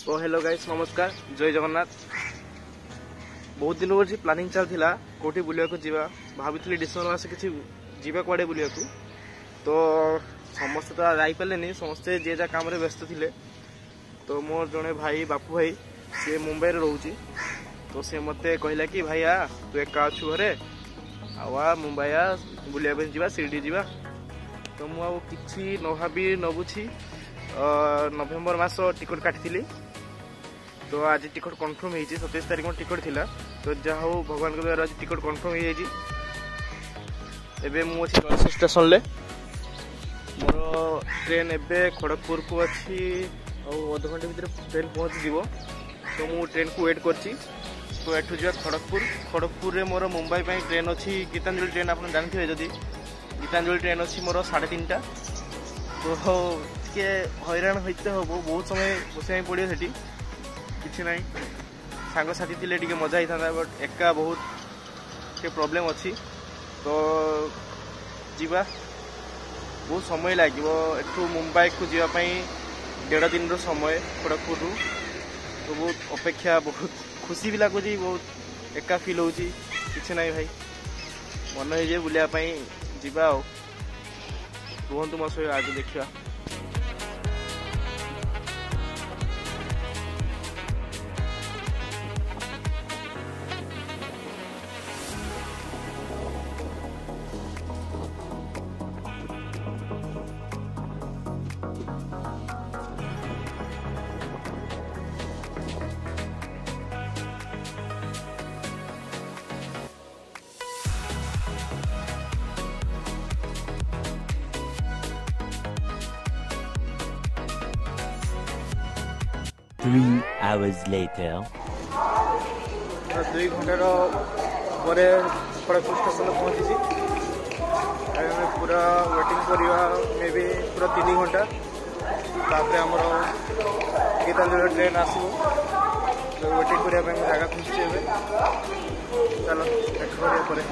तो hello guys नमस्कार जय जगन्नाथ। बहुत दिन बड़ी प्लानिंग चलता कौटी बुलिया जावा भाभी डिसेम्बर मास कि जीवा कड़े बुलिया तो समस्ते तो जापारे समस्ते जे जा काम व्यस्त थे। तो मोर जड़े भाई बापू भाई सी मुंबई रोचे तो सी मत कहला कि भाई आ तू एका अच्छु घरे आ मुंबई आ बुलिया जा शिरडी जा। तो मुझे न भावी न बुझी नवेम्बर मास टिकट काटी तो आज टिकट कन्फर्म हो 27 तारीख टिकट थिला। तो जहाँ हो भगवान के द्वारा आज टिकट कन्फर्म हो जाए। मुझे स्टेशन ले मोर ट्रेन एवं खड़गपुर को अच्छी अध घंटे भर ट्रेन पहुँच जीव। तो मु ट्रेन को वेट करची। तो एठू जा खड़गपुर रे मोर मुंबई ट्रेन अच्छी गीतांजलि ट्रेन आप जानते जदि गीतांजलि ट्रेन अच्छी मोर 3:30। तो टे हैरान होते हम बहुत समय बसवाई पड़ो से किसी ना सांग साथी थे टे मजा ही था बट एका बहुत के प्रॉब्लम अच्छी। तो जीवा बहुत समय लगे एठू मुंबई को जावाई 1.5 दिन समय खड़गपुर। तो बहुत अपेक्षा बहुत खुशी भी लगुच बहुत एका फिल हो कि ना भाई मन हो जाए बुलायापाई जीवा रुहतु मो सह आज देखा। Three hours later. 2 घंटार खड़गपुर स्टेशन पहुँची पूरा वेटिंग करवा मे बी पूरा 3 घंटा। तापर आमर गीतांजलि ट्रेन आसो तो वेटिंग करने जगह खुशी चलो वेट करा।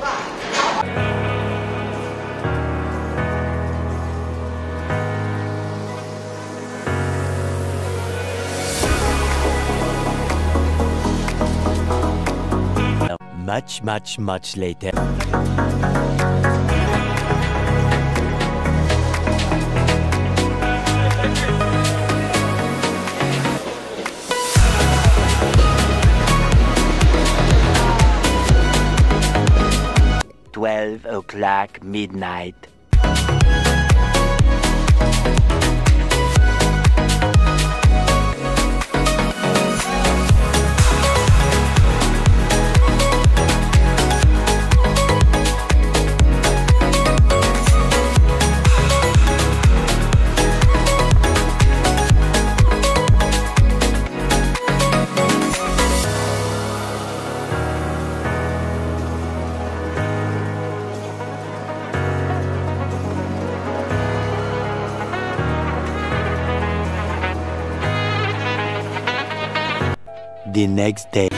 Much later. $12 midnight. The next day.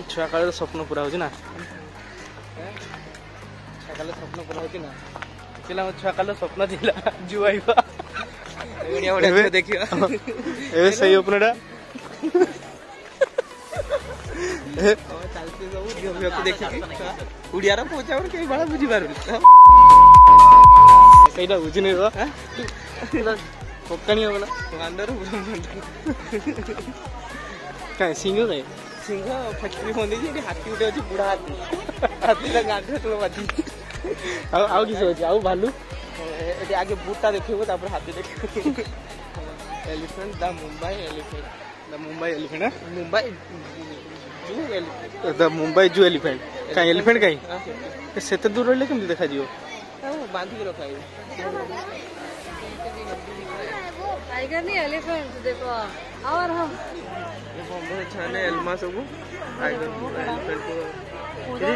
छुआ काल स्वप्न पूरा हो ना छुआ स्वप्न पूरा हो ना पिला छुआ काल स्वप्न थी जुआइबा देखिए सही अपना उड़िया पहुंचा बड़ा बुझी पार कईटा बुझी नहीं पकानी होगा क्या सिंह कहीं सिंह फैक्ट्री बंदी हाथी गोटे अच्छी बुढ़ा हाथी हाथी गांधी तो बाजी आउ किसी अच्छे आउ भालू आगे बुटा देखो हाथी देख elephant the Mumbai elephant the Mumbai जू एलिफेंट कहीं एलिफेंट कहीं से दूर रही कमी देखा बांधिक रखा टाइगर नहीं एलिफेंट देखो और हम छाने एल्मा सब टाइगर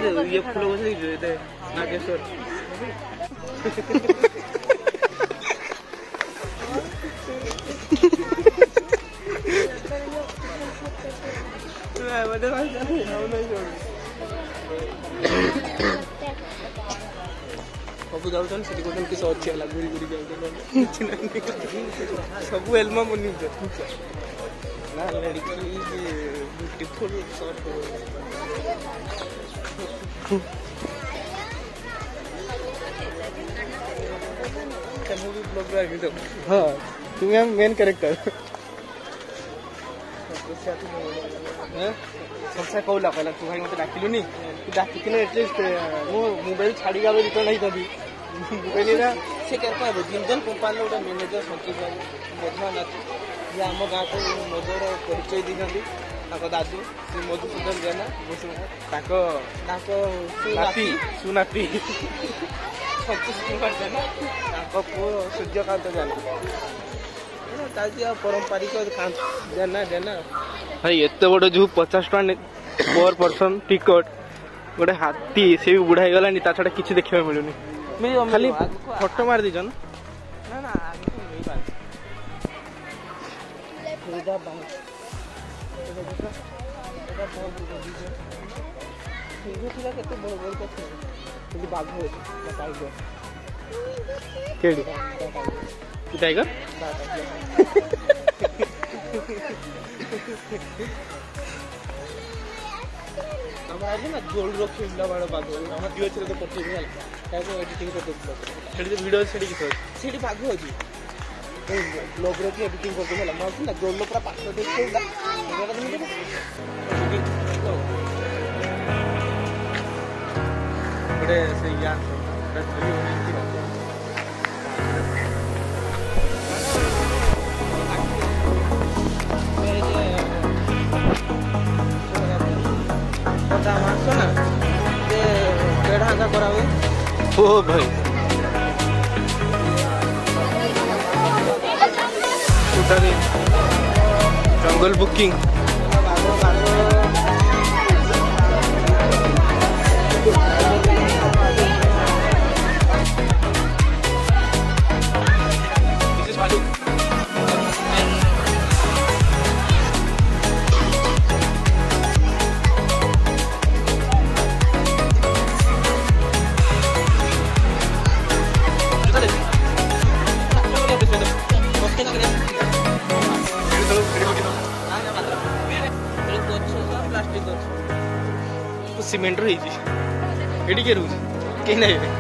एलिफेंट ये फूल से नागेश्वर सब जाऊन से गोटे किस अच्छी है घूरी घूरी जाऊन सब एलमा बनी ना लड़की ब्यूटीफुल हाँ तुम्हें मेन कैरेक्टर सबसे कहला कहला तू भाई मत डाकिलुनी तू डाकिले एटलिस्ट मो मोबाइल छाड़ी गलो रिटर्न नहीं तभी मोबाइल ना से कर पाबो जिंदन कंपनी उडा मैनेजर संतोष बाबू मधुआ नाथ ये आम गाँ को मधुर परिचय दी ताको दादू श्री मधुसूदन जेना ताको ताको सुनाती संतोष कुमार जेना ताको पुओ सूर्यकांत जेना पारंपरिक जेना जेना भाई एत बड़ जो 50 टका पर पर्सन टिकट गोटे हाथी से भी बुढ़ा गला छड़ा किसी देखा मिलूनी खाली फोटो मार दीजन ना ना टाइगर ना गोल्ड रॉक खेलला बड़ा बाग हम दियो छरे तो पट्टी भेल काको एडिटिंग कर दो छेडी वीडियो छेडी की छेडी बाग होजी ब्लॉग रे की एडिटिंग कर दो हम ना गोल्ड पूरा पास दे खेलला एगरा दिन बड़े से यार बड़ी होनी थी ओ भाई जंगल बुकिंग सीमेंट रही एटी के रूज के नहीं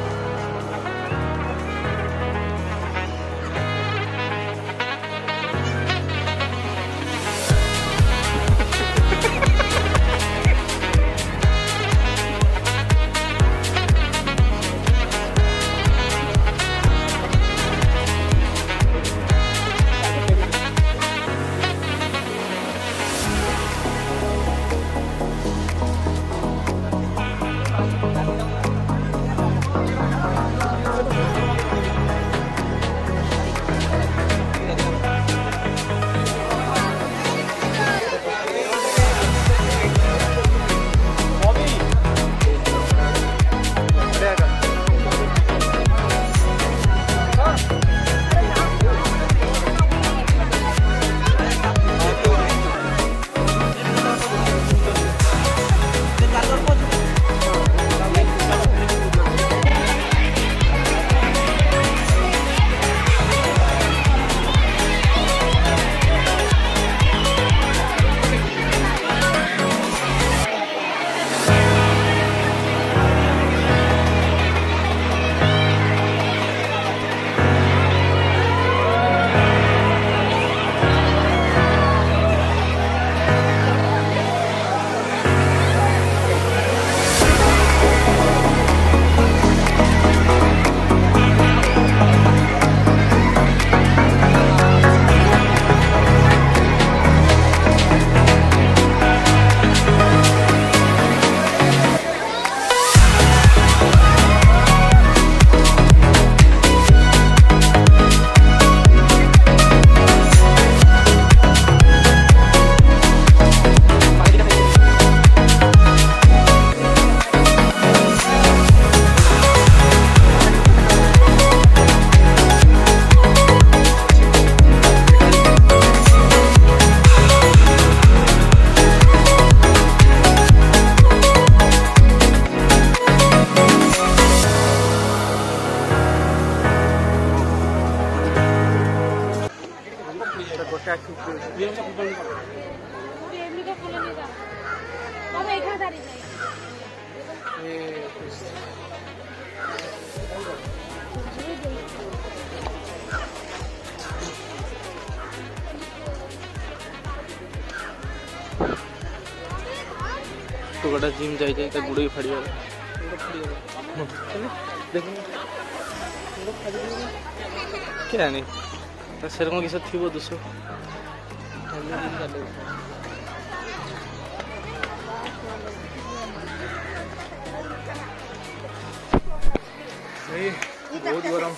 ଗୋଟେ ଆଖି तो गोटा जिम जाए गुड़ फाड़ी क्या नहीं सेरकम किस थी दोष बहुत गरम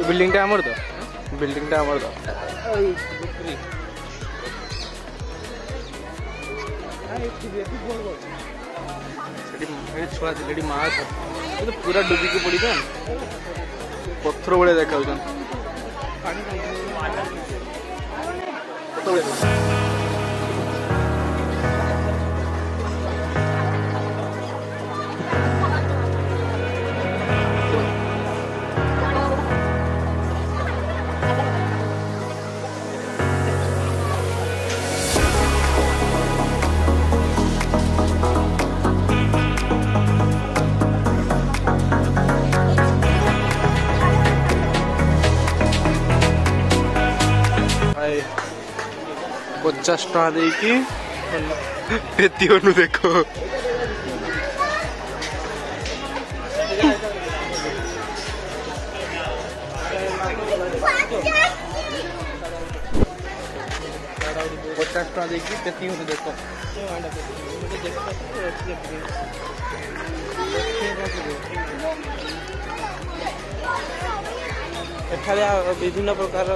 बिल्डिंग आमर तो बिल्डिंग आमर तो छुआ थे माँ था पूरा डुबिकी पड़ी था पत्थर भाया देखा पचास टा दे देखो पचास टा दे देखो विभिन्न प्रकार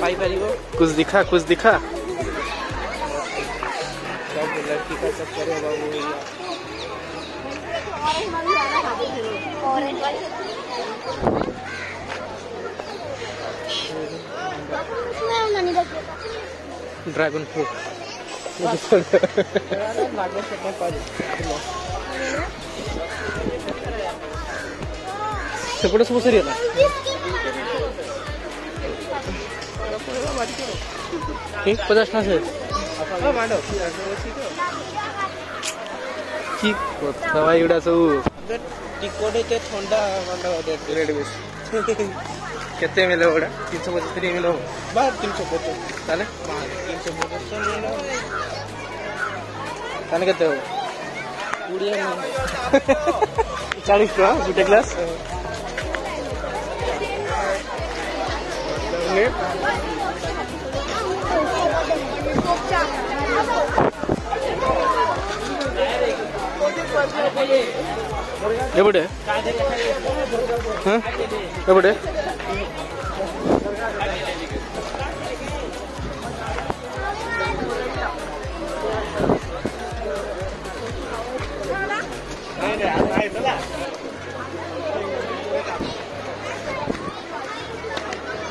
पाई परिबो कुछ दिखा सब लड़की का चक्कर है बाबू ड्रैगन फ्रूट सेपटे सब सरी ठीक 50 ना से भाई गुड़ा सब टिकट ठंडा केते मिले गुड़ा 375 मिले बाहर 350 ताले 350 केते हो 40 टका गुटे ग्लास एपटे हाँ एपटे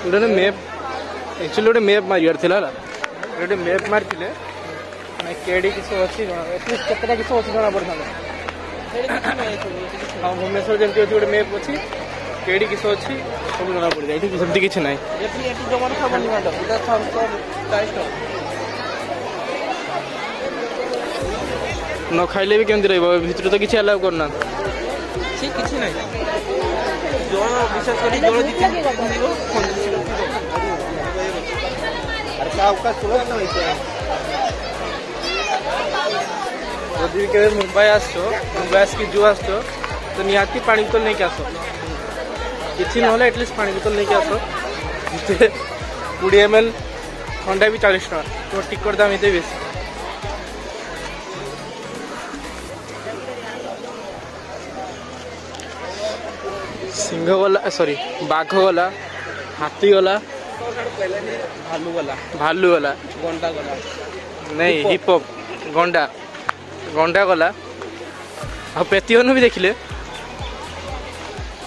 गोटे मैप एक्चुअली गोटे मैप मारियार थिला गोटे मैप मारथिले मैं केडी किस अच्छी एटलिस्ट केतटा किस अच्छी जना पड़ता हाँ भुवनेश्वर जमी अच्छी गोटे मैप अच्छी केडी किस अच्छी सब जना पड़ जाए सेमती किसी ना न खाइले भी केमती रही भितर तो किसी अलाउ करना किसी ना जल विशेष कर जदि के मुंबई मुंबई आसिक जो आस तो निहाती पानी बोतल नहीं आस कि ना एटलिस्ट पानी बोतल नहीं आस 20 ml ठंडा भी 40 टका तो टिकट दाम ये बेस सिंह गला सॉरी बाघ गला हाथी गला भालू गला गंडा गला नहीं हिप हॉप गंडा गंडा गला आ पेतिहन भी देखिले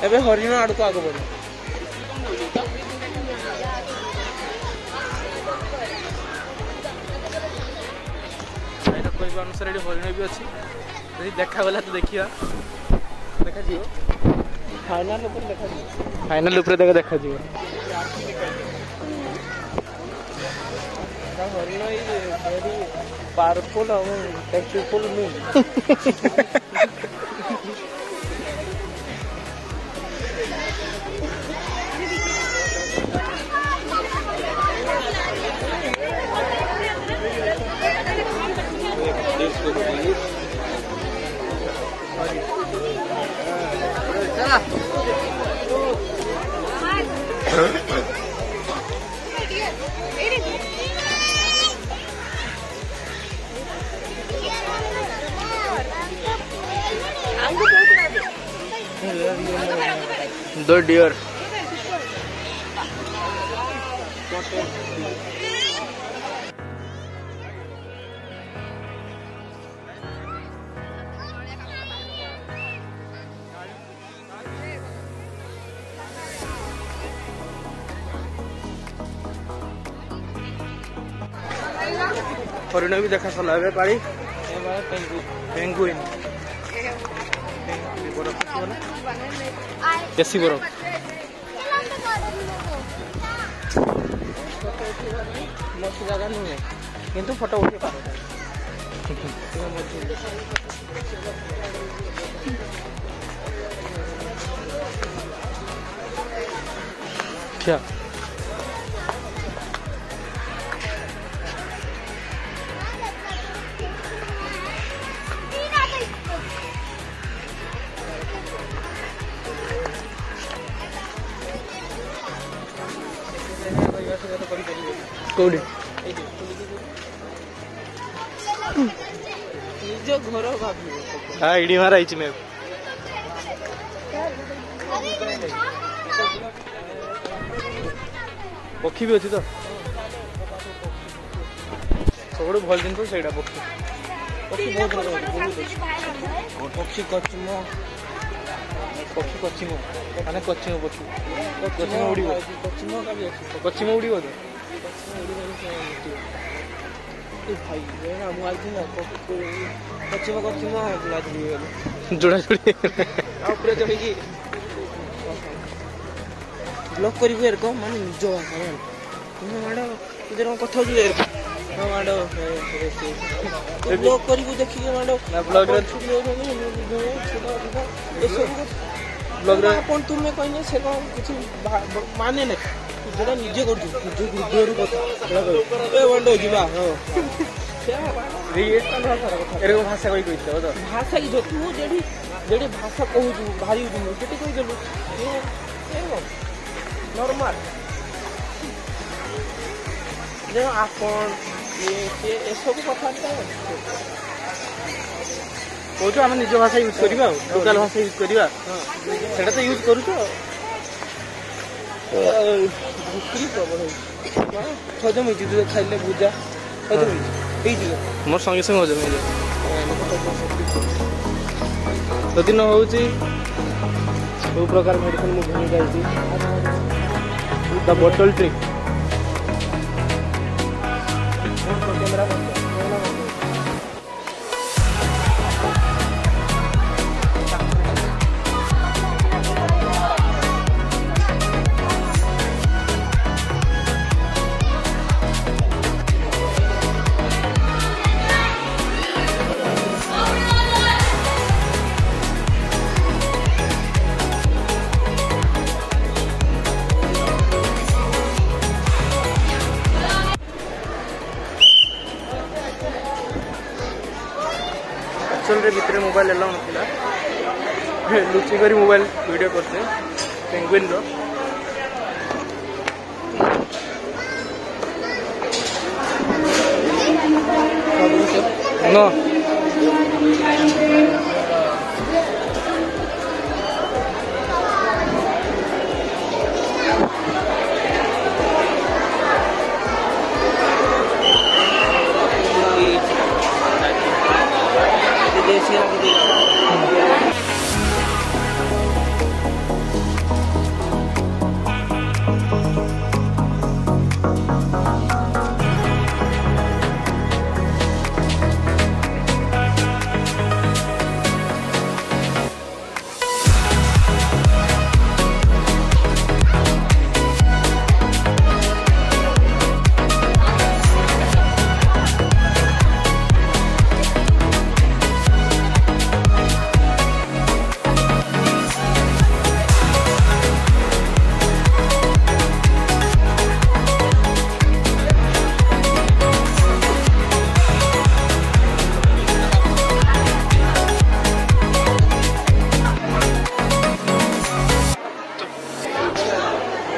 एबे हरिण आड़ को आगे बढ़ कोई अनुसार हरिण भी अच्छी देखा गला तो देखा देखा फाइनल ऊपर देखा देखा जी पावरफुल टेक्सफुल मी दो डियर हरिण भी देखा सरला ए पाड़ी पेंगुइन देसी बरफ मस्त जगह नुहे किंतु फोटो उठे पार क्या कौड़ी निज घर भाव हाँ इडी मारा मैं पक्षी भी अच्छी तो सब भल जिन से पक्षी पक्षी बहुत पक्षी कचिम पक्षी कचिम माने कचिम पक्षी कचिम उड़ कचिम का भी अच्छी कचिम उड़ भाई मुझे ना कचिम कचिम जोड़ा जोड़ी चढ़ी ब्लॉक कर माने निज माड़ इधर कथा माड़ ब्लॉक कर देखिए माड़ ब्लॉग तुम्हें कहने से किसी माने ना जो निजे कर हृदय कथा जा भाषा कही भाषा की जो तू जेडी भाषा कहू भारी सेठी कहीदेलु नॉर्मल आपण ये सब कथा कौच आम निज भाषा यूज करवा लोकल भाषा यूज करवा सेटा तो यूज करूँ प्रबल हजम हो खाइले भुजा हजम मोर संगे संगे हजम हो जदि न हो प्रकार मेडिसिन मुझे जाइए the bottle trick camera actual भितर मोबाइल एलाउ ना लुचिक मोबाइल वीडियो करते पेंगुइन नो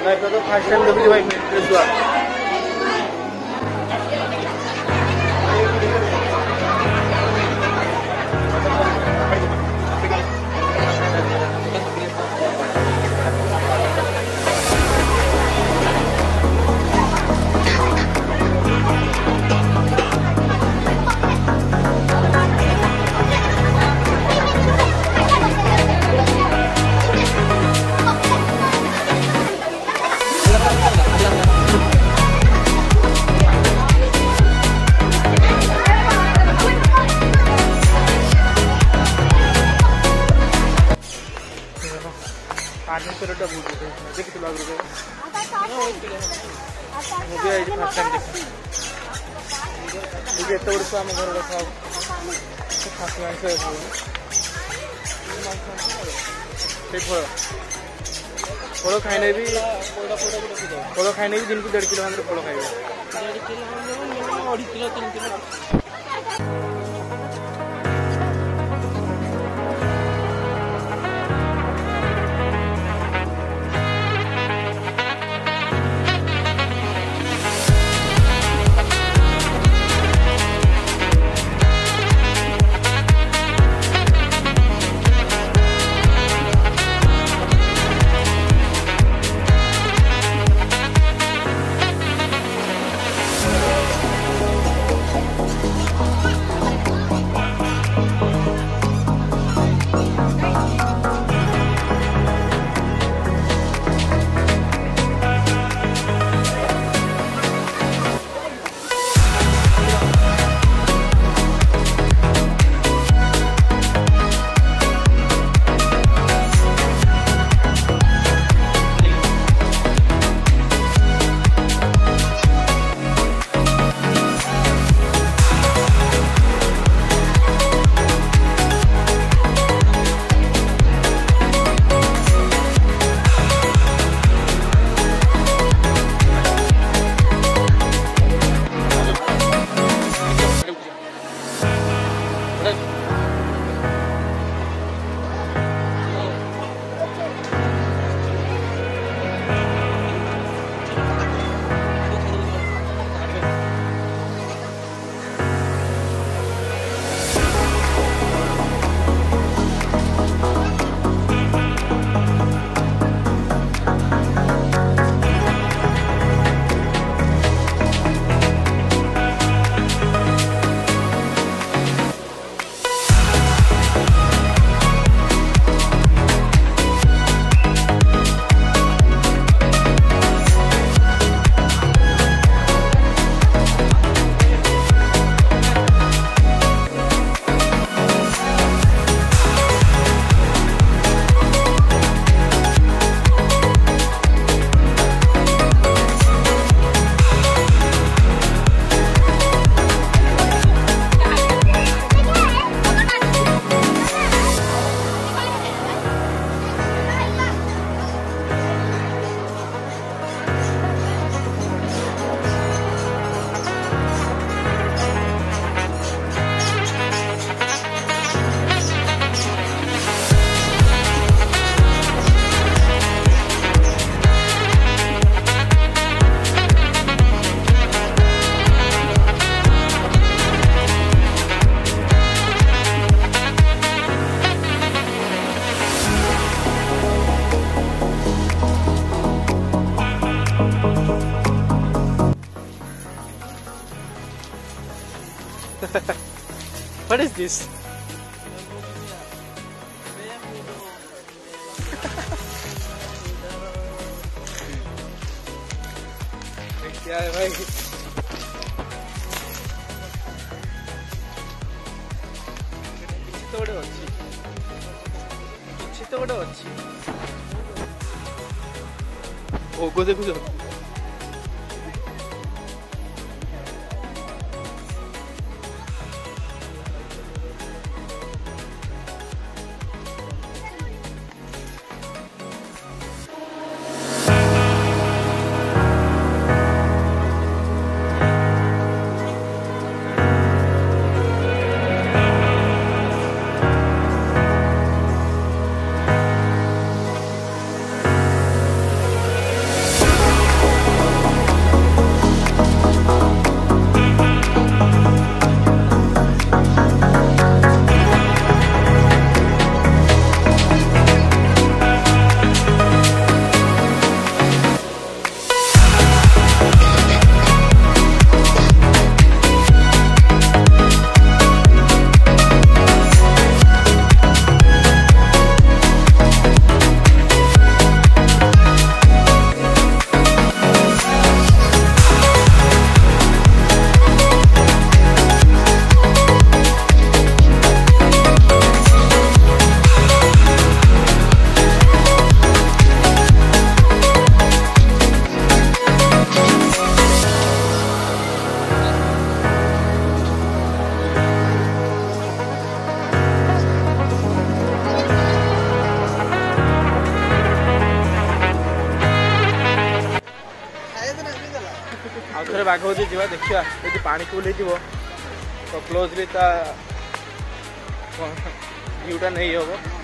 लाइफ का तो फर्स्ट टाइम देखुଛି भाई बिस्वा आर्मी पेरोटा बहुत देखी तो लग रहा मुझे आज फर्स्ट टाइम देखा मुझे एत वर्ष आम घर रखा खासी मांस फल फल खाने भी फल खाने भी दिन को 1.5 किलो फल खाइए 1.5 kilo 2.5 kilo 3 kilo What is this? क्या है भाई? କିଛି ତ ଗୋଟେ ଅଛି। ଭୋଗ ଦେଖୁଛ? पाखरे बाघ होती जा देखा यदि पानी को ओह्लैथिବ तो क्लोजली ता व्यूटा नहीं हम